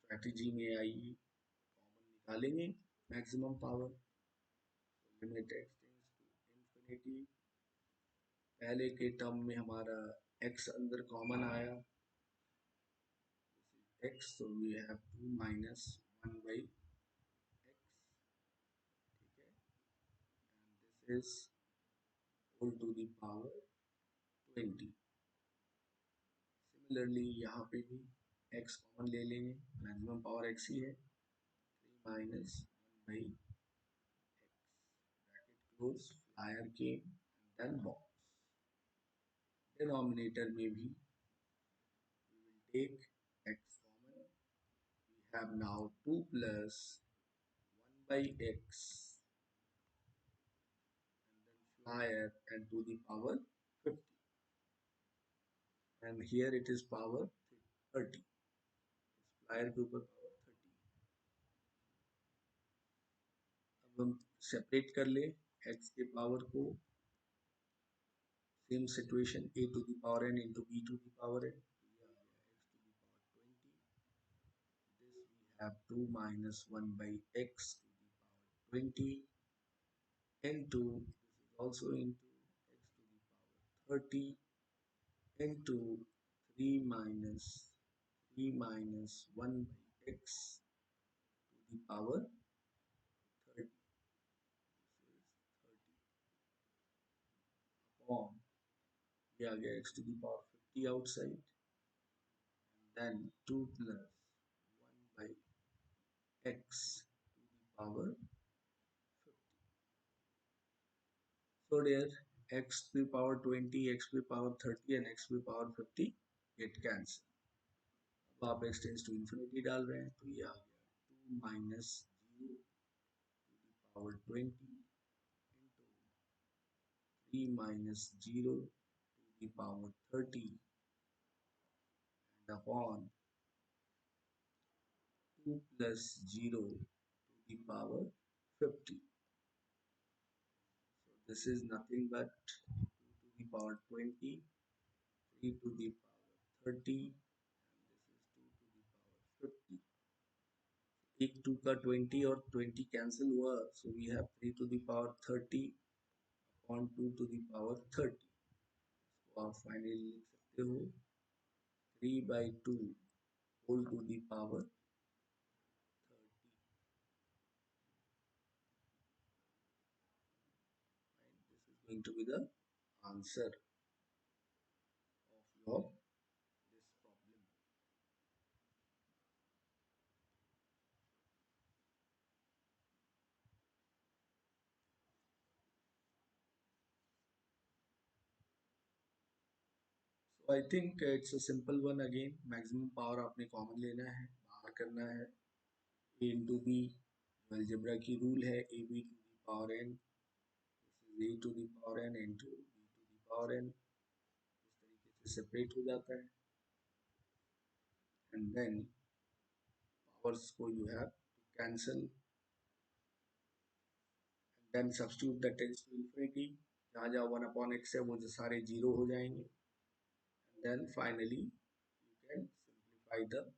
Strategy में आइए common निकालेंगे maximum power. Limit x tends to infinity. पहले के term में हमारा x अंदर कॉमन आया. x, so we have 2 minus 1 by x, ठीक है, and this is whole to the power 20. Similarly यहाँ पे भी x कॉमन ले लेंगे, मैक्सिमम पावर x ही है. 3 minus 1 by x, bracket close, flyer came and then box. Denominator में भी we will take x common. We have now 2 plus 1 by x flyer and to the power 50, and here it is power 30. flyer के ऊपर power 30. अब हम separate कर ले x के power को. Same situation a to the power n into b to the power n. x to the power 20. This we have 2 minus 1 by x to the power 20 into, this is also into x to the power 30 into 3 minus 1 by x to the power 30. This is 30 upon, ये आ गया x to the power 50 outside, and then 2 plus 1 by x to the power 50. So there x to the power 20, x to the power 30 and x to the power 50 get cancelled. अब आप x tends to infinity डाल रहे हैं तो ये आ गया 2 minus 0 to the power 20 into 3 minus 0 to the power 30 and upon 2 plus 0 to the power 50. So this is nothing but 2 to the power 20, 3 to the power 30, and this is 2 to the power 50. एक 2 का 20 और 20 cancel हुआ, so we have 3 to the power 30 upon 2 to the power 30. तो आप finally लिख सकते हो 3 by 2 whole to the power 30. And this is going to be the answer of your this problem. So I think it's a simple one again. Maximum power आपने common लेना है, बाहर करना है. a into b, अलजेब्रा की rule है, ab to the power n. This is a to the power n into b to the power n. इस तरीके से सेपरेट हो जाता है. And then powers को you have to cancel, and then substitute the tends to infinity, जहाँ जहाँ 1/x है वो जो सारे जीरो हो जाएंगे, and then finally you can simplify the powers.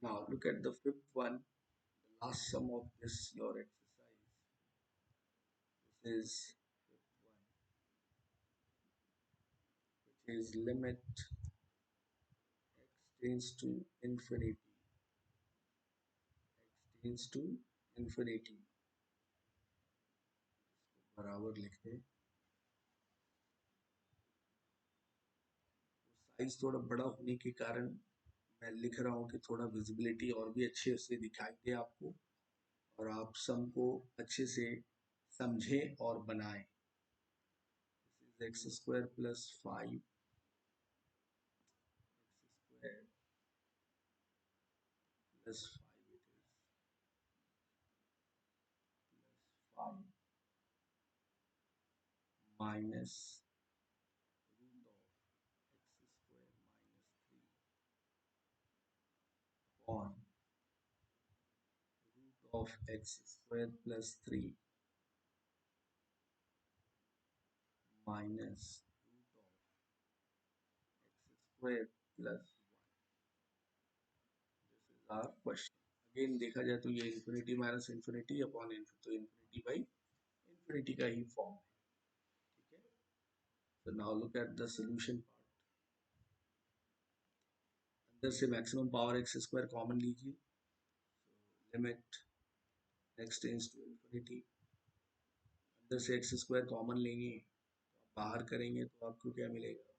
Now look at the fifth one, the last sum of this your exercise. This is fifth one, which is limit x tends to infinity, x tends to infinity, बराबर लिखते हैं। Size थोड़ा बड़ा होने के कारण मैं लिख रहा हूँ कि थोड़ा विजिबिलिटी और भी अच्छे से दिखाई दे आपको, और आप सम को अच्छे से समझें और बनाएं। X square plus 5 x square plus 5 it is plus 5 minus root of x square minus 3 upon root of x square plus 3 minus root of x square plus 1। This is our question. Again देखा जाए तो ये infinity minus infinity upon infinity, तो infinity by infinity का ही form है, ठीक है। So now look at the solution part. अंदर से maximum power x square common लीजिए, limit x tends to infinity, अंदर से एक्स स्क्वायर कॉमन लेंगे तो आप बाहर करेंगे तो आपको क्या मिलेगा,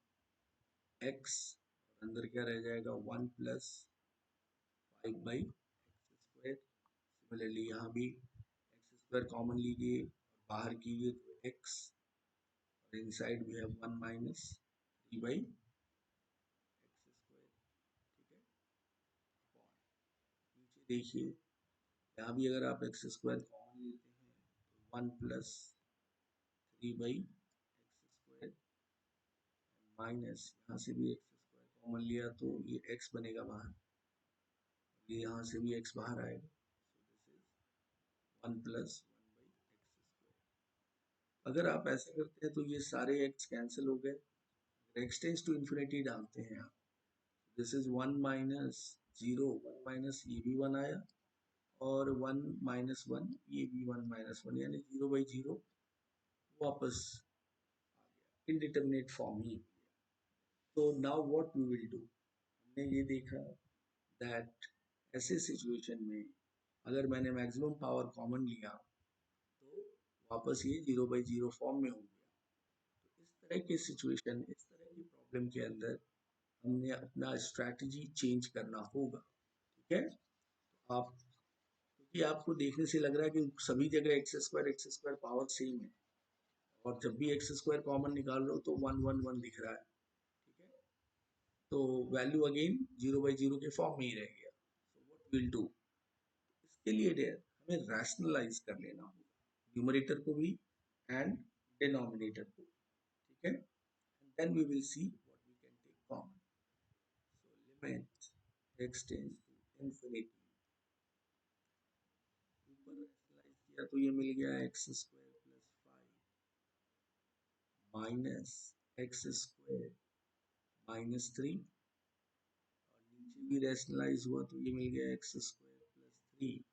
एक्स, और अंदर क्या रह जाएगा, 1+5/x²। सिमिलरली यहाँ भी एक्स स्क्वायर कॉमन लीजिए और बाहर कीजिए तो एक्स, और इनसाइड भी है 1-3/x², ठीक है। नीचे देखिए, यहाँ भी अगर आप एक्स स्क्वायर कॉमन लेते हैं तो 1+3/x², माइनस यहाँ से भी एक्स स्क्वायर कॉमन लिया तो ये एक्स बनेगा बाहर, ये यहाँ से भी एक्स बाहर आएगा, सो दिस इज 1+1/x²। अगर आप ऐसे करते हैं तो ये सारे एक्स कैंसिल हो गए, एक्स टेंस टू इन्फिनिटी डालते हैं आप, दिस इज 1-0, 1 ये भी 1 आया, और 1-1 ये भी 1-1, यानी 0/0 वापस आ गया, इनडिटरमिनेट फॉर्म ही। तो now what we will do, हमने ये देखा दैट ऐसे सिचुएशन में अगर मैंने मैक्सिमम पावर कॉमन लिया तो वापस ये 0/0 फॉर्म में हो गया। तो इस तरह की सिचुएशन, इस तरह की प्रॉब्लम के अंदर हमने अपना स्ट्रैटेजी चेंज करना होगा, ठीक है। आप, क्योंकि आपको देखने से लग रहा है कि सभी जगह एक्स स्क्वायर पावर सेम है, और जब भी एक्स स्क्वायर कॉमन निकाल रहे हो तो 1-1-1 दिख रहा है, ठीक है। तो वैल्यू अगेन 0/0 के फॉर्म में ही रह गया। सो व्हाट विल डू, इसके लिए हमें रैशनलाइज कर लेना होगा, न्यूमरेटर को भी एंड डिनोमिनेटर को, ठीक है। And then we will see what we can take common. So limit x tends to infinity, ऊपर रैशनलाइज किया तो ये मिल गया x square plus 5 minus x square minus 3, और नीचे भी रैशनलाइज हुआ तो ये मिल गया x square plus 3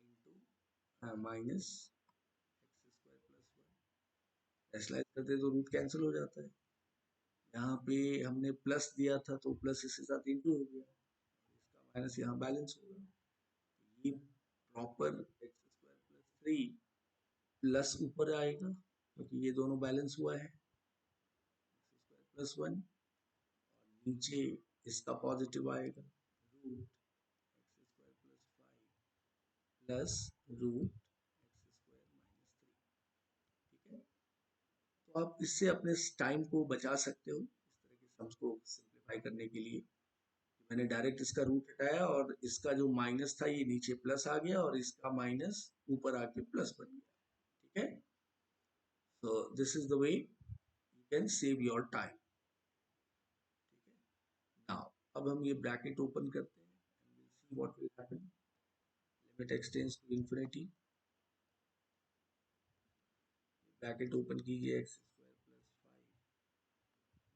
into minus x square plus 1। Rationalise करते तो रूट कैंसिल हो जाता है, यहाँ पे हमने प्लस दिया था तो प्लस इसके साथ इंटू हो गया, इसका माइनस यहाँ बैलेंस होगा, ये proper x square plus 3 plus ऊपर आएगा क्योंकि ये दोनों बैलेंस हुआ है, एक्स स्क्वायर प्लस 1, और नीचे इसका पॉजिटिव आएगा, root x square plus 5 plus root x square minus 3, ठीक है। तो आप इससे अपने टाइम को बचा सकते हो इस तरह के सम्स को सिंप्लीफाई करने के लिए, मैंने डायरेक्ट इसका रूट हटाया और इसका जो माइनस था ये नीचे प्लस आ गया और इसका माइनस ऊपर आके प्लस बन गया. ठीक है. So this is the way you can save your time. ठीक है. Now अब हम ये ब्रैकेट ओपन करते हैं and we'll see what will happen. Limit extends to infinity. Bracket open कीजिए x square plus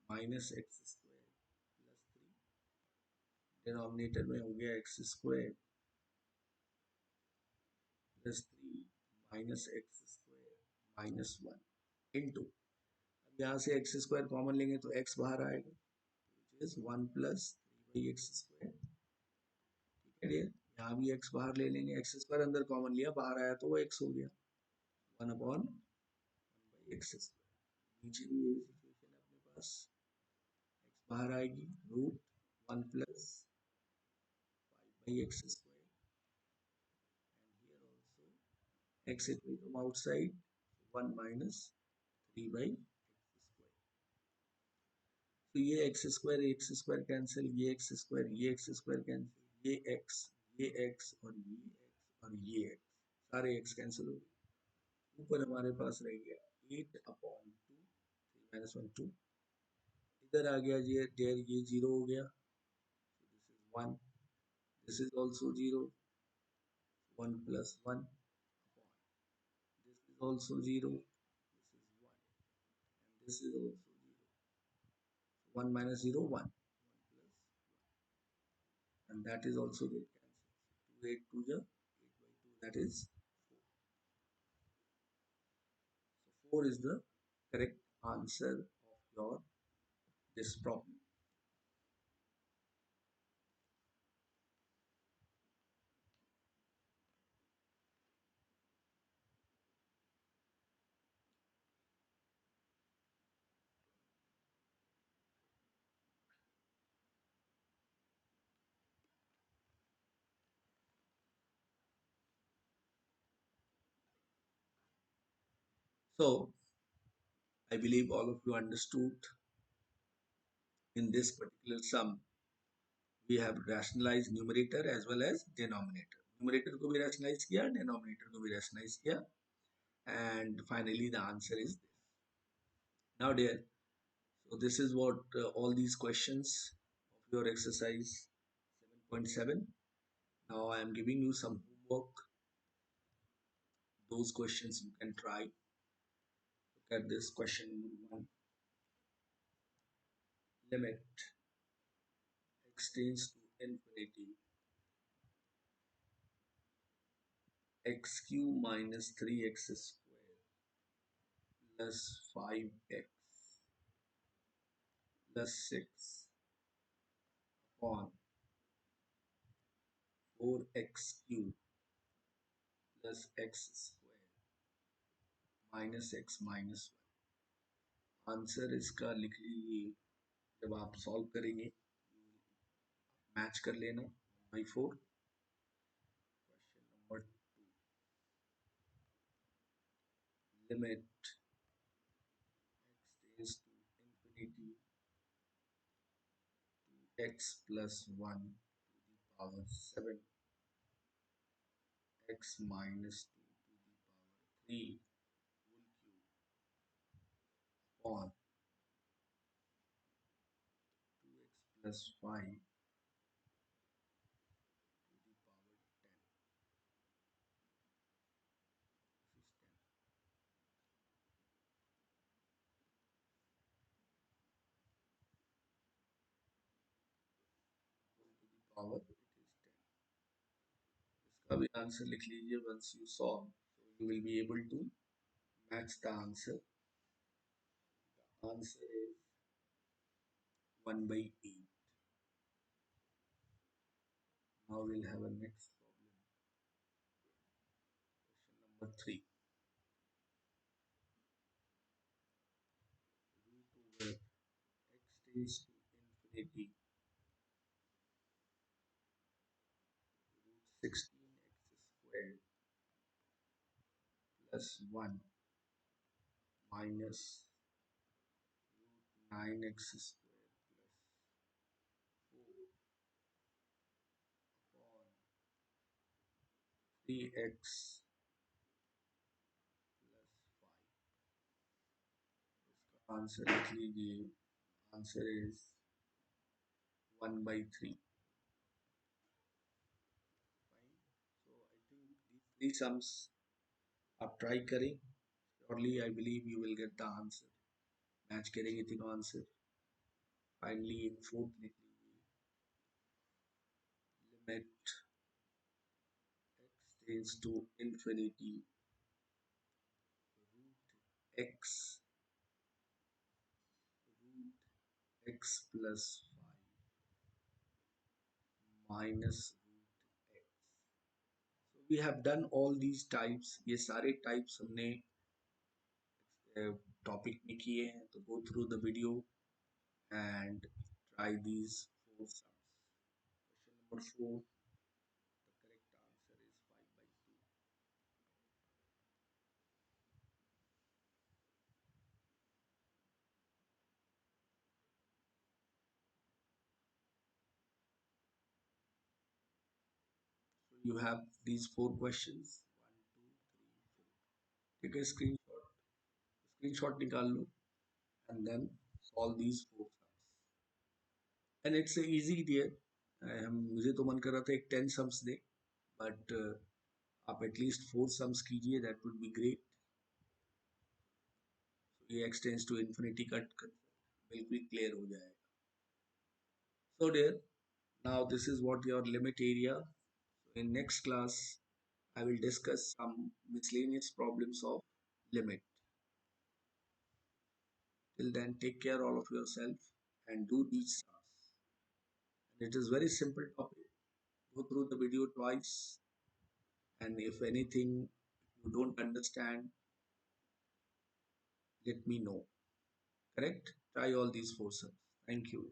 5 minus x square plus 3. Denominator में हो गया x square plus 3 minus x square minus 1 into. अब यहाँ से एक्स स्क्वायर कॉमन लेंगे तो x बाहर आएगा which is 1 plus 3 by x square. ठीक है डियर. यहाँ भी एक्स बाहर ले लेंगे. एक्स स्क्वायर अंदर कॉमन लिया बाहर आया तो वो एक्स हो गया 1 अपॉन 1 बाई एक्स स्क्वायर. नीचे भी यही सिचुएशन है अपने पास. एक्स बाहर आएगी root 1 plus 5 by x square, and here also x it will come outside 1 minus 3 by x square. तो ये x स्क्वायर कैंसिल, ये x स्क्वायर कैंसिल, ये x और ये x और ये x सारे x कैंसिल हो गए. ऊपर हमारे पास रह गया 8 अपॉन 2 3 माइनस 1 2. इधर आ गया ये 0 हो गया. This is 1. This is also 0. 1 plus 1 upon. This is also 0. This is 1. And this is also 0. 1 minus 0, 1. 1 plus 1. And that is also get cancelled. 2, 8, 2, 8 by 2. That is 4. So 4 is the correct answer of your this problem. So I believe all of you understood. In this particular sum, we have rationalized numerator as well as denominator. Numerator को भी rationalize किया, denominator को भी rationalize किया, and finally the answer is this. Now dear, so this is what all these questions of your exercise 7.7. Now I am giving you some homework. Those questions you can try. Look at this question number 1. Limit x tends to infinity x cube minus 3x square plus 5x plus 6 upon 4x cube plus x square minus x minus 1. Answer इसका लिख लीजिए. जब आप solve करेंगे match कर लेना 1/4. Question number 2. Limit x tends to infinity to x plus 1 to the power 7 x minus 2 to the power 3 whole cube upon 2x plus 5 to the power 10. This is 10. Whole to the power it is 10. इसका भी answer लिख लीजिए. once you solve, so you will be able to match the answer. The answer is 1/8. Now we'll have a next problem. Question number 3. Root over x tends to infinity root 16x squared plus 1 minus root 9x squared plus 4 3x plus 5. इसका answer लिख लीजिए. Answer is 1 by 3. Fine. So I think these three sums आप try करें. Surely I believe you will get the answer. Match करेंगे तीनों answer. Finally एक fourth लिख लीजिए. Limit x tends to infinity root x root x plus 5 minus root x. So we have done all these types. ये सारे types हमने topic में किए हैं. तो go through the video and try these four sums. Question number 4, the correct answer is 5 by 2. So you have these four questions. 1, 2, 3, 4. Take a screenshot निकाल लो and then solve these four sums. And it's a easy dear. मुझे तो मन कर रहा था एक 10 sums they, but आप at least 4 sums कीजिए, that would be great. So ये x tends to infinity cut कर बिल्कुल क्लियर हो जाएगा. So dear, now this is what your limit area. So in next class, I will discuss some miscellaneous problems of limit. Till then, take care all of yourself and do these sums. And it is very simple topic. Go through the video twice, and if anything you don't understand, let me know. Correct? Try all these four sums. Thank you.